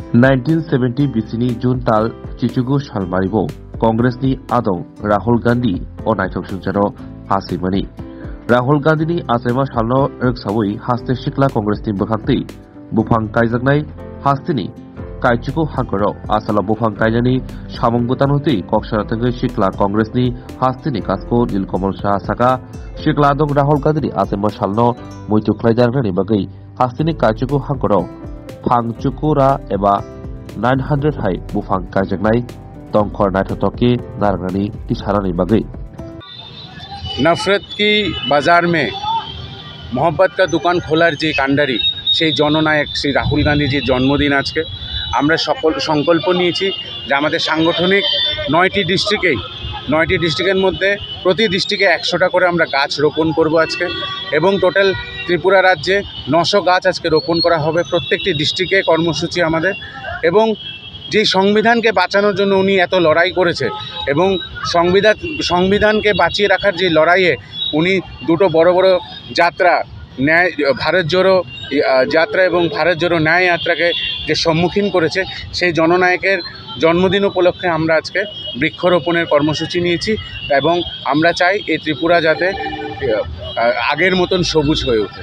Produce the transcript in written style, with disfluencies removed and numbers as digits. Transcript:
1970 बिसिनि जुन ताल चिचुगु सालमारिबो कांग्रेसनि आदं राहुल गांधी ओ नायथक सुंजानो हासिमनि राहुल गांधीनि आसेमा सालनो रोगसावै हास्ते सिख्ला कांग्रेसनि बोखांथि बुफां कायजाकनाय हास्तिनि कायचुकु हांकरो आसाला बुफां कायजानि सामुंगुतानहति कक्सराथंगै सिख्ला कांग्रेसनि हास्तिनि कासको नीलकमल शाह साका सिख्ला आदं राहुल गांधीनि आसेमा सालनो मैथुख्लायजारनि बागै हास्तिनि कायचुकु हांकरो फांचुकुरा एबा 900 हाई बुफां कायजाकनाय तंखर नायथकी नारगानी इशारानि बागै नफरत की बाजार में मोहब्बत का दुकान खोलार जे कांडारी সেই জননায়ক শ্রী রাহুল গান্ধীজির জন্মদিন আজকে আমরা সকল সংকল্প নিয়েছি যে আমাদের সাংগঠনিক 9টি ডিস্ট্রিক্টের মধ্যে প্রতি ডিস্ট্রিক্টে 100টা করে আমরা গাছ রোপণ করব আজকে এবং টোটাল ত্রিপুরা রাজ্যে 900 গাছ আজকে রোপণ করা হবে প্রত্যেকটি ডিস্ট্রিক্টে কর্মসূচি আমাদের এবং যে সংবিধানকে বাঁচানোর জন্য উনি এত লড়াই করেছে এবং সংবিধানকে বাঁচিয়ে রাখার যে লড়াইয়ে উনি দুটো বড় বড় যাত্রা ন্যায় ভারত জোড়ো যাত্রা এবং ভারত জোড়ো ন্যায় যাত্রাকে যে সম্মুখীন করেছে সেই জননায়কের জন্মদিন উপলক্ষে আমরা আজকে বৃক্ষরোপণের কর্মসূচি নিয়েছি এবং আমরা চাই এই ত্রিপুরা যাতে আগের মতন সবুজ হয়ে ওঠে।